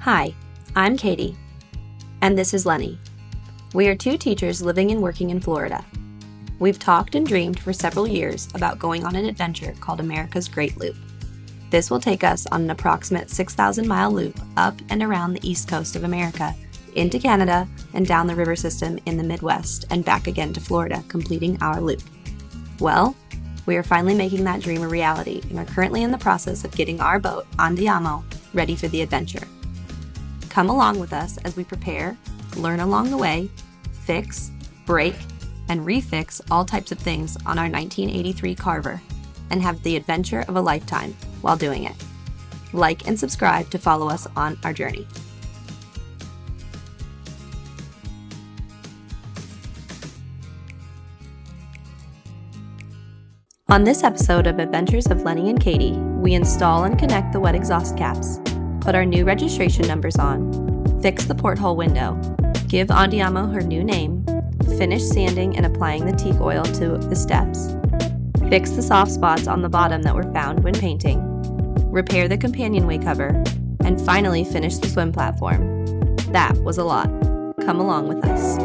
Hi, I'm Katie, and this is Lenny. We are two teachers living and working in Florida. We've talked and dreamed for several years about going on an adventure called America's Great Loop. This will take us on an approximate 6,000-mile loop up and around the east coast of America, into Canada, and down the river system in the Midwest, and back again to Florida, completing our loop. Well, we are finally making that dream a reality and are currently in the process of getting our boat, Andiamo, ready for the adventure. Come along with us as we prepare, learn along the way, fix, break, and refix all types of things on our 1983 Carver, and have the adventure of a lifetime while doing it. Like and subscribe to follow us on our journey. On this episode of Adventures of Lenny and Katie, we install and connect the wet exhaust caps, put our new registration numbers on, fix the porthole window, give Andiamo her new name, finish sanding and applying the teak oil to the steps, fix the soft spots on the bottom that were found when painting, repair the companionway cover, and finally finish the swim platform. That was a lot. Come along with us.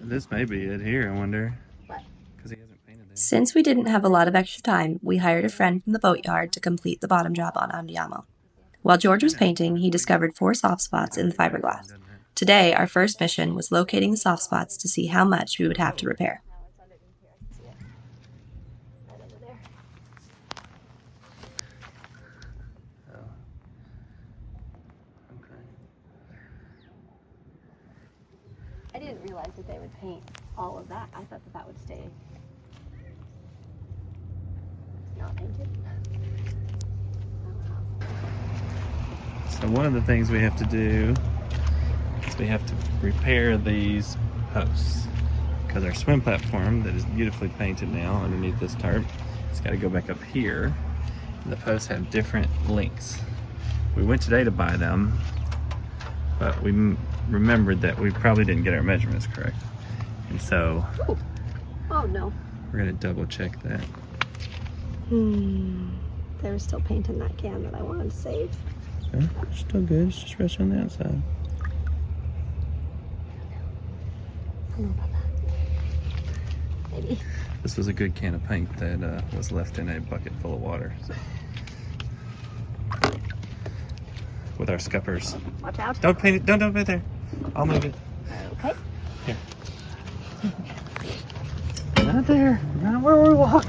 This may be it here, I wonder. What? Because he hasn't painted it. Since we didn't have a lot of extra time, we hired a friend from the boatyard to complete the bottom job on Andiamo. While George was painting, he discovered 4 soft spots in the fiberglass. Today, our first mission was locating the soft spots to see how much we would have to repair. I didn't realize that they would paint all of that. I thought that would stay not painted. So one of the things we have to do is we have to repair these posts, because our swim platform that is beautifully painted now underneath this tarp, it's got to go back up here, and the posts have different lengths. We went today to buy them, but we remembered that we probably didn't get our measurements correct, and so Oh no. we're going to double check that. There was still paint in that can that I wanted to save. Okay, still good, it's just resting on the outside. I don't know about that. Maybe. This was a good can of paint that was left in a bucket full of water, so. With our scuppers. Watch out. Don't paint it, don't put it there. I'll move it. Okay. Here. Not there, not where we walk.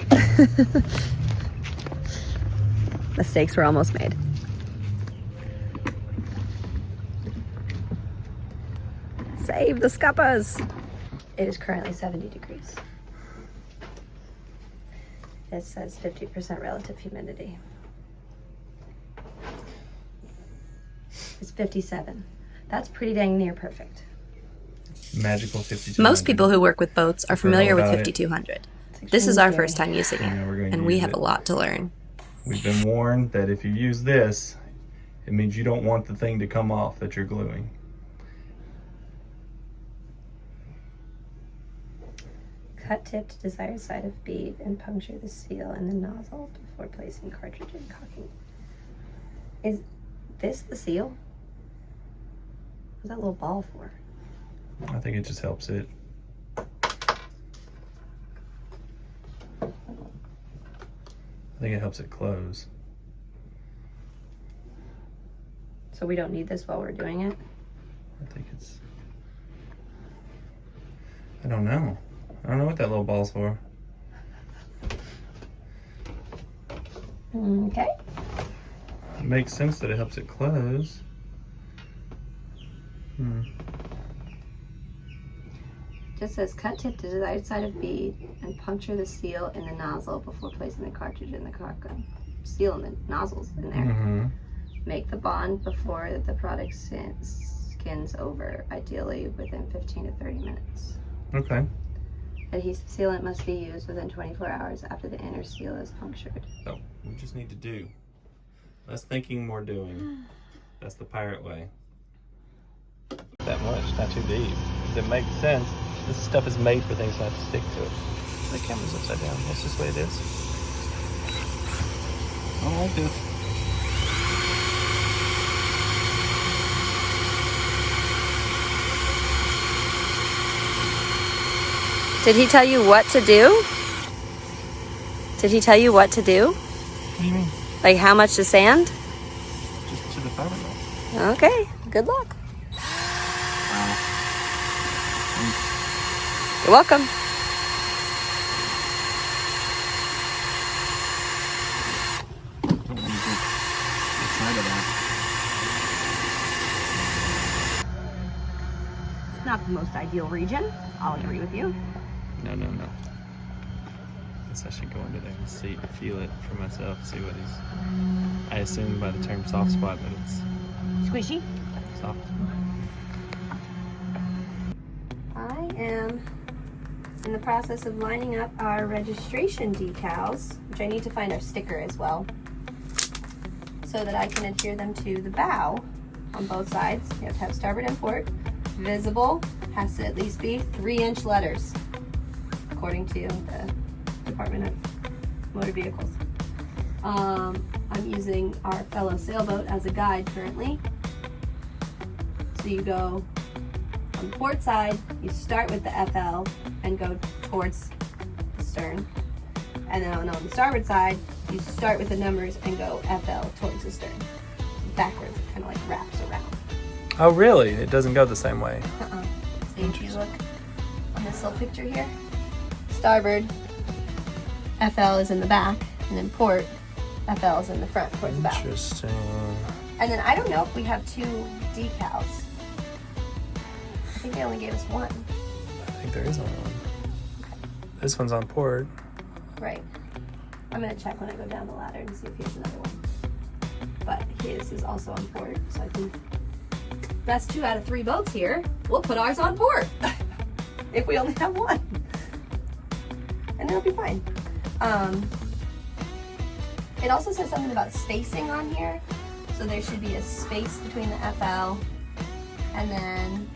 Mistakes were almost made. Save the scuppers! It is currently 70 degrees. It says 50% relative humidity. It's 57. That's pretty dang near perfect. Magical 5200. Most people who work with boats are familiar with about it. 5200. This is our first time using it, and we have a lot to learn. We've been warned that if you use this, it means you don't want the thing to come off that you're gluing. Cut tip to desired side of bead and puncture the seal in the nozzle before placing cartridge and cocking. Is this the seal? What's that little ball for? I think it just helps it. I think it helps it close. So we don't need this while we're doing it? I think it's... I don't know. I don't know what that little ball's for. Okay. It makes sense that it helps it close. Just says cut tip to desired side of bead and puncture the seal in the nozzle before placing the cartridge in the cockgun. Seal in the nozzles in there. Make the bond before the product skins over, ideally within 15 to 30 minutes. Okay. Adhesive sealant must be used within 24 hours after the inner seal is punctured. So we just need to do Less thinking, more doing. That's the pirate way. That much, not too deep. It makes sense. This stuff is made for things not to stick to it. The camera's upside down. That's just the way it is. I like this. Did he tell you what to do? Did he tell you what to do? What do you mean? Like how much to sand? Just to the fiberglass. Okay, good luck. Wow. You're welcome. Don't want to get excited about it. It's not the most ideal region. I'll agree with you. No. I should go into there and see, feel it for myself, see what he's. I assume by the term soft spot that it's Squishy. soft. I am in the process of lining up our registration decals, which I need to find our sticker as well, so that I can adhere them to the bow on both sides. You have to have starboard and port. Visible, has to at least be 3-inch letters, according to the Department of Motor Vehicles. I'm using our fellow sailboat as a guide currently. So you go on the port side, you start with the FL and go towards the stern. And then on the starboard side, you start with the numbers and go FL towards the stern. Backwards, it kind of like wraps around. Oh, really? It doesn't go the same way. So if you look on this little picture here, starboard, FL is in the back, and then port, FL is in the front towards the bow. Interesting. And then I don't know if we have 2 decals. I think they only gave us 1. I think there is only one. This one's on port. Right. I'm gonna check when I go down the ladder and see if he has another one. But his is also on port, so I think that's 2 out of 3 boats here. We'll put ours on port if we only have 1. And it'll be fine. It also says something about spacing on here. So there should be a space between the FL and then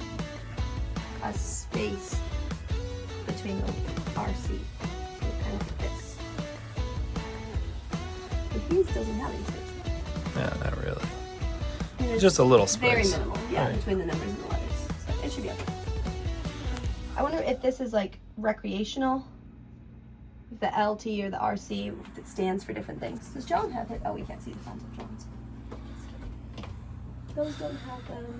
a space between the RC. So kind of like this. But his doesn't have any space. Yeah, not really. And it's Just a little space. very minimal, yeah, Right. between the numbers and the letters. So it should be okay. I wonder if this is like recreational. If the LT or the RC that stands for different things. Does John have it? Oh, we can't see the signs of John's. Those don't have them.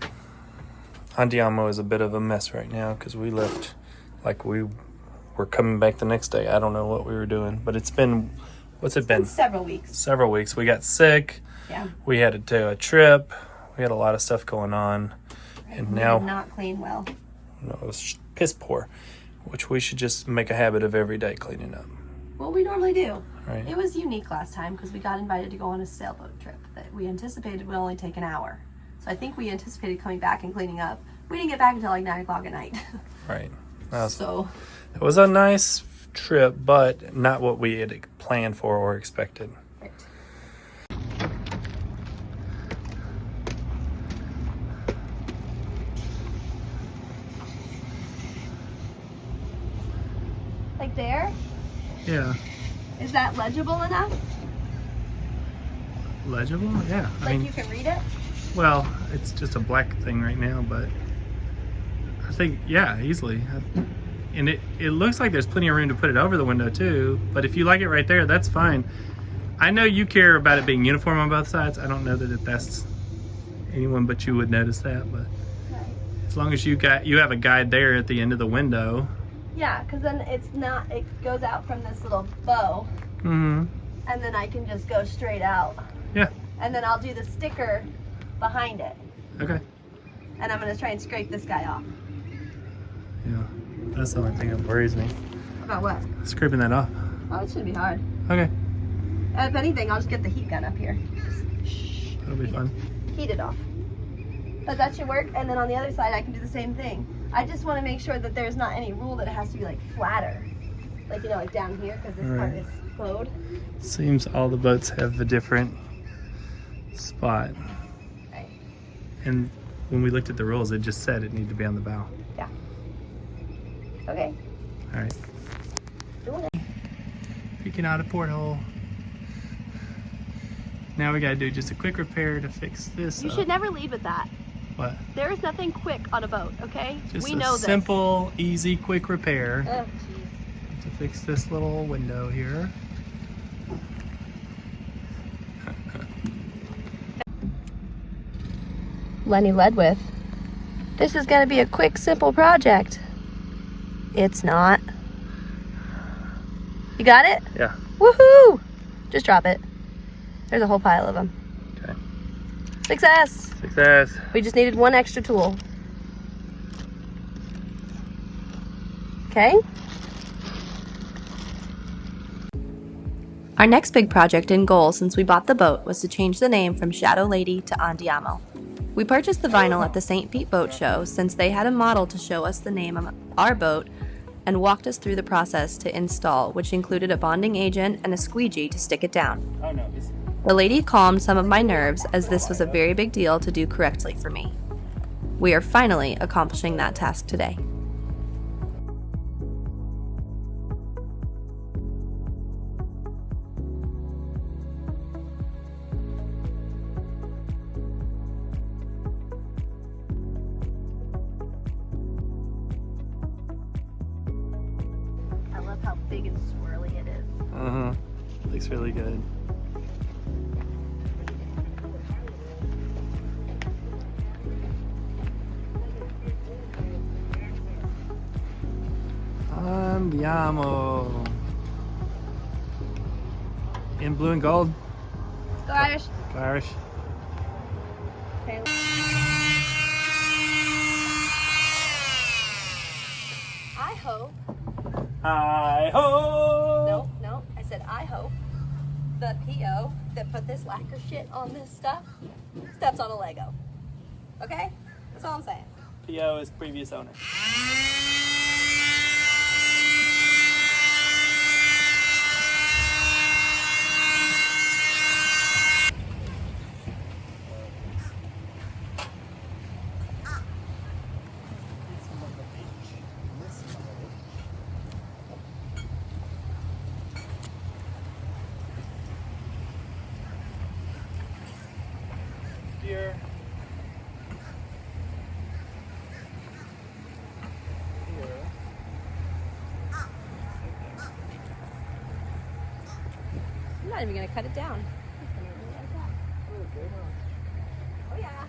Andiamo is a bit of a mess right now because we left like we were coming back the next day. I don't know what we were doing, but it's been, what's it been? Several weeks. Several weeks. We got sick. Yeah. We had to do a trip. We had a lot of stuff going on. And We now, did not clean well. no, it was piss poor, which we should just make a habit of every day cleaning up. Well, we normally do. Right. It was unique last time because we got invited to go on a sailboat trip that we anticipated would only take an hour. So I think we anticipated coming back and cleaning up. We didn't get back until like 9 o'clock at night. Right. It was a nice trip, but not what we had planned for or expected. Right. Like there? Yeah. Is that legible enough? Legible? Yeah. Like you can read it? Well, it's just a black thing right now, but I think, yeah, easily. And it looks like there's plenty of room to put it over the window too, but if you like it right there, that's fine. I know you care about it being uniform on both sides. I don't know that that's anyone but you would notice that, but Right. as long as you have a guide there at the end of the window. Yeah, because then it goes out from this little bow, Mm-hmm. and then I can just go straight out. Yeah. And then I'll do the sticker behind it. Okay. And I'm going to try and scrape this guy off. Yeah. That's the only thing that worries me. About what? Scraping that off. Oh, it shouldn't be hard. Okay. If anything, I'll just get the heat gun up here. That'll be fun. Heat it off. But that should work. And then on the other side, I can do the same thing. I just want to make sure that there's not any rule that it has to be like flatter. Like, you know, like down here, because this part Right. is bowed. Seems all the boats have a different spot. Right. And when we looked at the rules, it just said it needed to be on the bow. Yeah. Okay. All right. Doing it. Peeking out a porthole. Now we gotta do just a quick repair to fix this You up. should never leave at that. What? There is nothing quick on a boat, okay? Just we a know this. simple, easy, quick repair Oh, jeez. to fix this little window here. Lenny led with, "This is going to be a quick, simple project." It's not. You got it? Yeah. Woohoo! Just drop it. There's a whole pile of them. Okay. Success! Success. We just needed one extra tool. Okay? Our next big project and goal since we bought the boat was to change the name from Shadow Lady to Andiamo. We purchased the vinyl at the St. Pete Boat Show since they had a model to show us the name of our boat and walked us through the process to install, which included a bonding agent and a squeegee to stick it down. Oh no. The lady calmed some of my nerves as this was a very big deal to do correctly for me. We are finally accomplishing that task today. I love how big and swirly it is. Uh-huh. Looks really good. Andiamo. In blue and gold. Go Irish. Go Irish. Okay. I hope. Hi ho! No. I said I hope the PO that put this lacquer shit on this stuff steps on a Lego. Okay? That's all I'm saying. PO is previous owner. Here. I'm not even gonna cut it down. Oh yeah.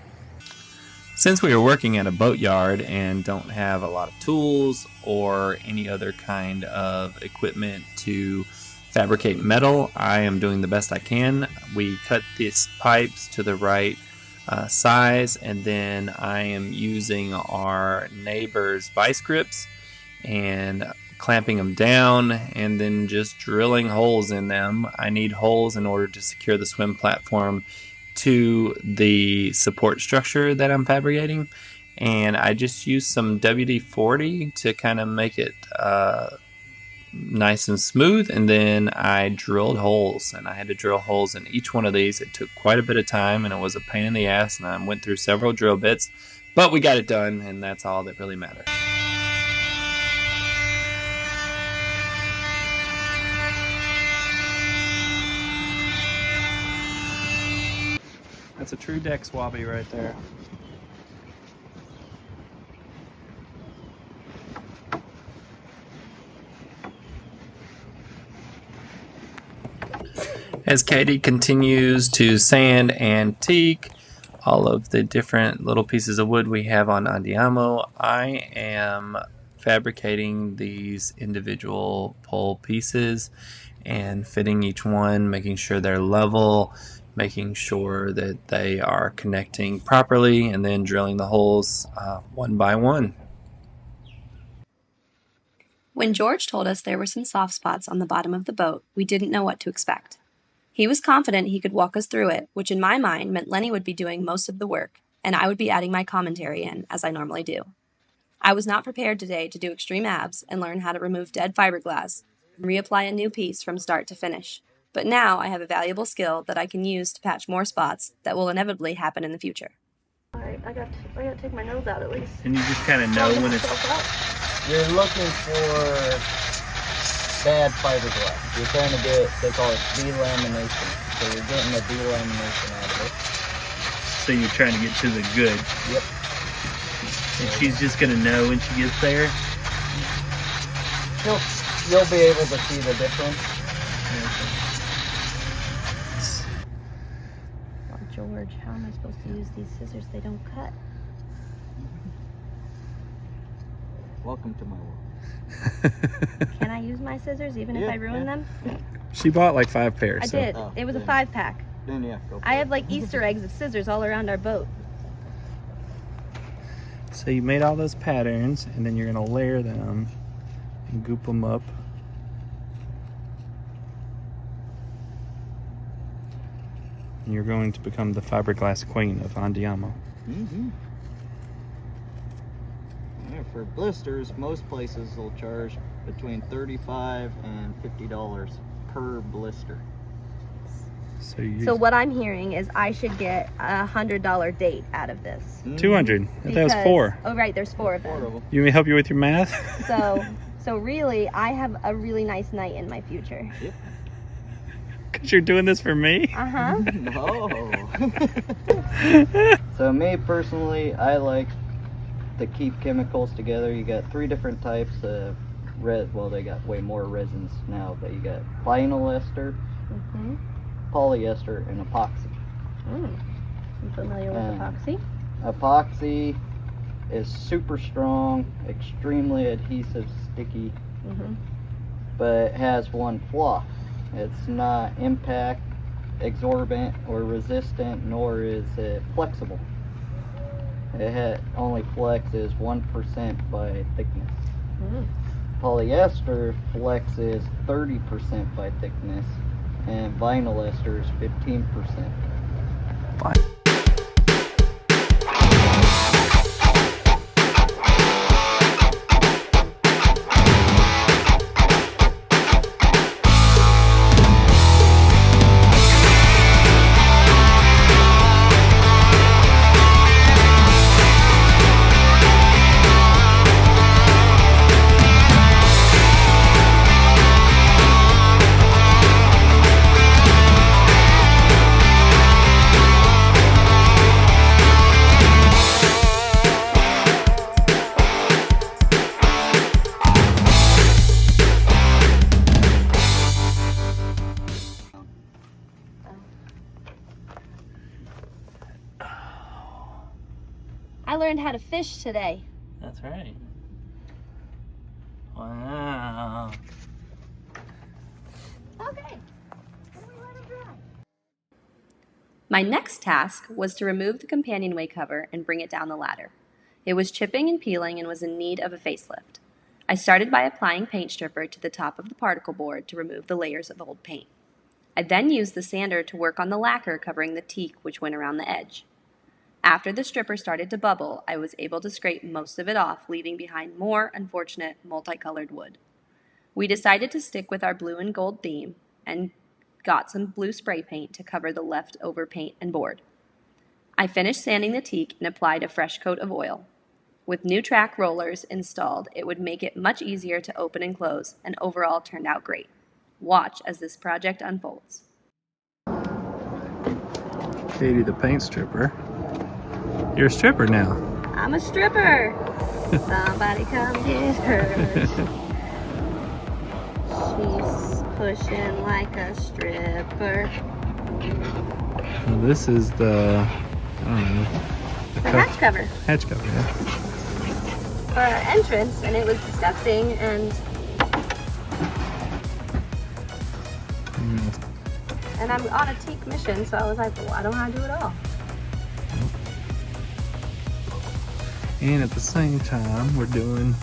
Since we are working at a boatyard and don't have a lot of tools or any other kind of equipment to fabricate metal, I am doing the best I can. We cut these pipes to the right size, and then I am using our neighbor's vice grips and clamping them down and then just drilling holes in them. I need holes in order to secure the swim platform to the support structure that I'm fabricating, and I just used some WD-40 to kind of make it nice and smooth, and then I drilled holes, and I had to drill holes in each one of these. It took quite a bit of time and it was a pain in the ass, and I went through several drill bits, but we got it done, and that's all that really matters. That's a true deck swabby right there. As Katie continues to sand antique all of the different little pieces of wood we have on Andiamo, I am fabricating these individual pole pieces and fitting each one, making sure they're level, making sure that they are connecting properly, and then drilling the holes one by one. When George told us there were some soft spots on the bottom of the boat, we didn't know what to expect. He was confident he could walk us through it, which in my mind meant Lenny would be doing most of the work, and I would be adding my commentary in, as I normally do. I was not prepared today to do extreme abs and learn how to remove dead fiberglass and reapply a new piece from start to finish. But now I have a valuable skill that I can use to patch more spots that will inevitably happen in the future. Alright, I got to take my nose out at least. And you just kind of know when it's... You're looking for bad fiberglass. You're trying to get, they call it delamination. So you're getting the delamination out of it. So you're trying to get to the good. Yep. And she's just going to know when she gets there? You'll be able to see the difference. Oh, George, how am I supposed to use these scissors? They don't cut. Welcome to my world. Can I use my scissors even if I ruin them? She bought like 5 pairs. I did. It was a 5-pack. Then yeah, go for I it. have like Easter eggs of scissors all around our boat. So you made all those patterns, and then you're going to layer them and goop them up. And you're going to become the fiberglass queen of Andiamo. Yeah, for blisters, most places will charge between $35 and $50 per blister. So what I'm hearing is I should get a $100 date out of this. 200. That was 4. Oh right, there's 4 of them. 4 of them. You want me to help you with your math? So really, I have a really nice night in my future. Yep. Because you're doing this for me? Uh-huh. No. So me personally, I like to keep chemicals together. You got 3 different types of well, they got way more resins now, but you got vinyl ester, polyester, and epoxy. I'm familiar with epoxy. Epoxy is super strong, extremely adhesive, sticky, but it has one flaw. It's not impact, absorbent, or resistant, nor is it flexible. It only flexes 1% by thickness. Polyester flexes 30% by thickness, and vinyl ester is 15%. I learned how to fish today. That's right. Wow. Okay. My next task was to remove the companionway cover and bring it down the ladder. It was chipping and peeling and was in need of a facelift. I started by applying paint stripper to the top of the particle board to remove the layers of old paint. I then used the sander to work on the lacquer covering the teak which went around the edge. After the stripper started to bubble, I was able to scrape most of it off, leaving behind more unfortunate multicolored wood. We decided to stick with our blue and gold theme and got some blue spray paint to cover the leftover paint and board. I finished sanding the teak and applied a fresh coat of oil. With new track rollers installed, it would make it much easier to open and close, and overall turned out great. Watch as this project unfolds. Katie the paint stripper. You're a stripper now. I'm a stripper. Somebody come get her. She's pushing like a stripper. Well, this is the, I don't know. It's a hatch cover Hatch cover, yeah. for our entrance, and it was disgusting, and and I'm on a teak mission, so I was like, well, I don't know how to do it all. And at the same time, we're doing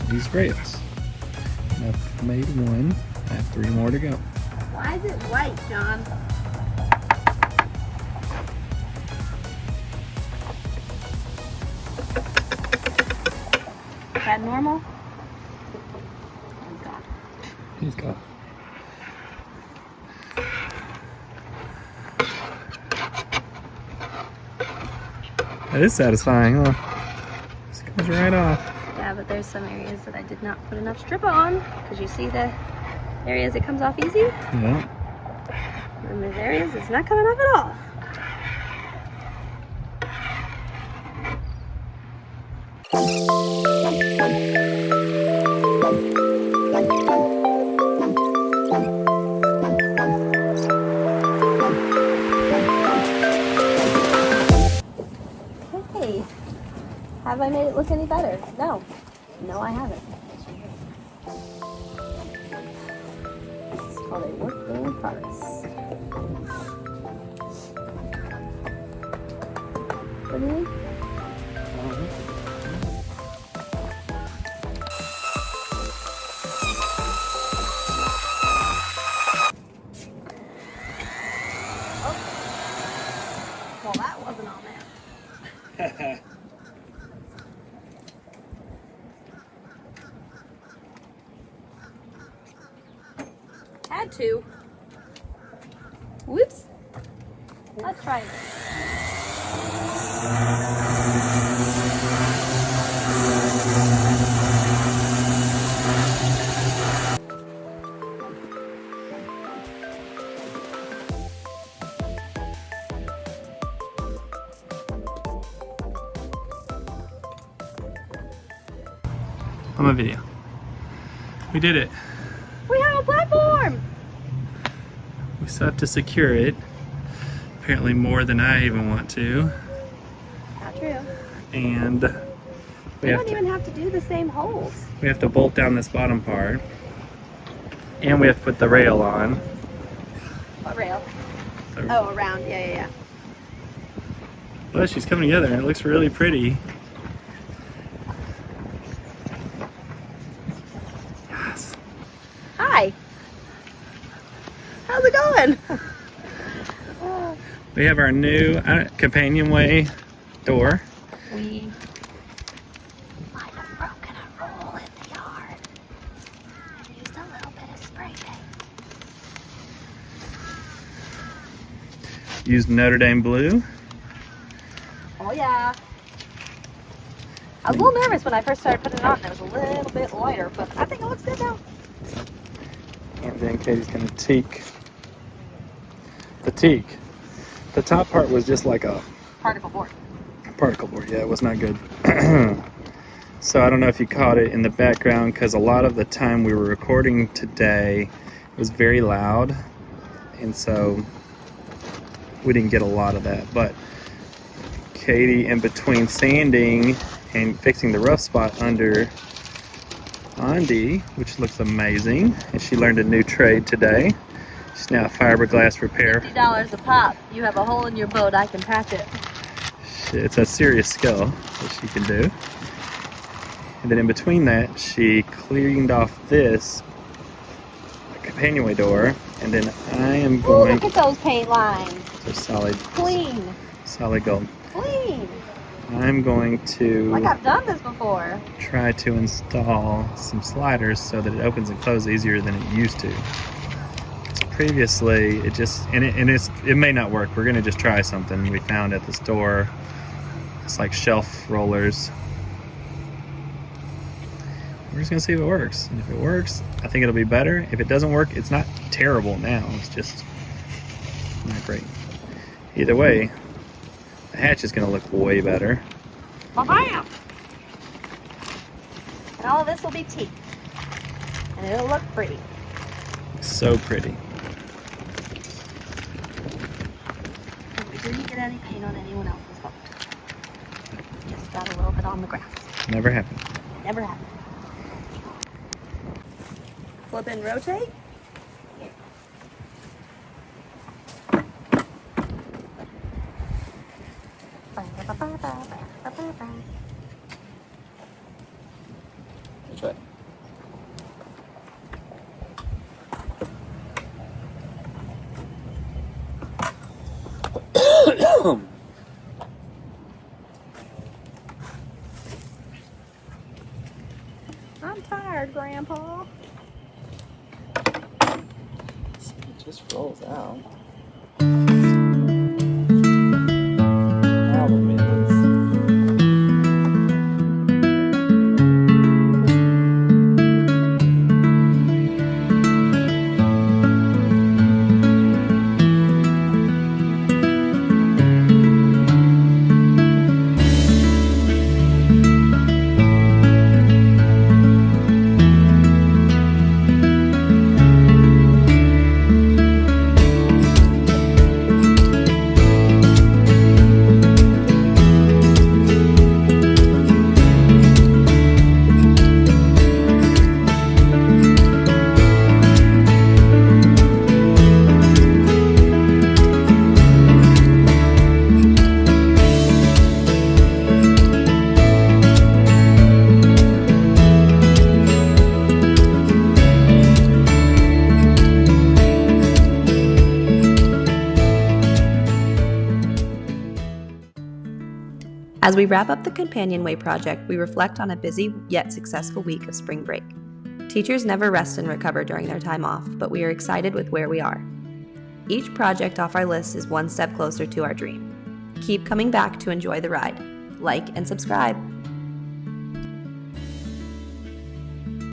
these rails. And I've made 1. I have 3 more to go. Why is it white, John? Is that normal? Oh God. He's got. That is satisfying, huh? Just comes right off. Yeah, but there's some areas that I did not put enough strip on, because you see the areas it comes off easy, Yeah. and there's areas it's not coming off at all. Hey, have I made it look any better? No. No, I haven't. It's called a work in progress. What do you mean? Well, that wasn't on there. Had to. Whoops. Let's try it. On my video. We did it. We have a platform! We still have to secure it. Apparently more than I even want to. Not true. And We don't even have to do the same holes. we have to bolt down this bottom part. And we have to put the rail on. What rail? The- Oh, around. Yeah. But she's coming together and it looks really pretty. Yes. Hi. How's it going? We have our new companionway door. We might have broken a rule in the yard and used a little bit of spray paint. Used Notre Dame blue. Oh yeah. I was a little nervous when I first started putting it on. It was a little bit lighter, but I think it looks good now. And then Katie's gonna teak the teak. The top part was just like a Particle board. particle board. Yeah, it was not good. So I don't know if you caught it in the background because a lot of the time we were recording today it was very loud, and so we didn't get a lot of that. But Katie, in between sanding and fixing the rough spot under Andy, which looks amazing, and she learned a new trade today. She's now a fiberglass repair. $50 a pop. You have a hole in your boat, I can patch it. It's a serious skill that she can do. And then in between that, she cleaned off this companionway door, and then I am Ooh, going look at those paint lines. to solid Clean. gold. Clean. I'm going to Like I've done this before. try to install some sliders so that it opens and closes easier than it used to. So previously, it just it may not work. We're gonna just try something we found at the store. It's like shelf rollers. We're just gonna see if it works. And if it works, I think it'll be better. If it doesn't work, it's not terrible now. It's just not great. Either way, the hatch is gonna look way better. Bam! And all of this will be teak. And it'll look pretty. So pretty. We didn't get any paint on anyone else's boat. Just got a little bit on the grass. Never happened. Never happened. Flip and rotate. Which way? I'm tired, Grandpa. It just rolls out. Problem is, As we wrap up the Companionway project, we reflect on a busy yet successful week of spring break. Teachers never rest and recover during their time off, but we are excited with where we are. Each project off our list is one step closer to our dream. Keep coming back to enjoy the ride. Like and subscribe.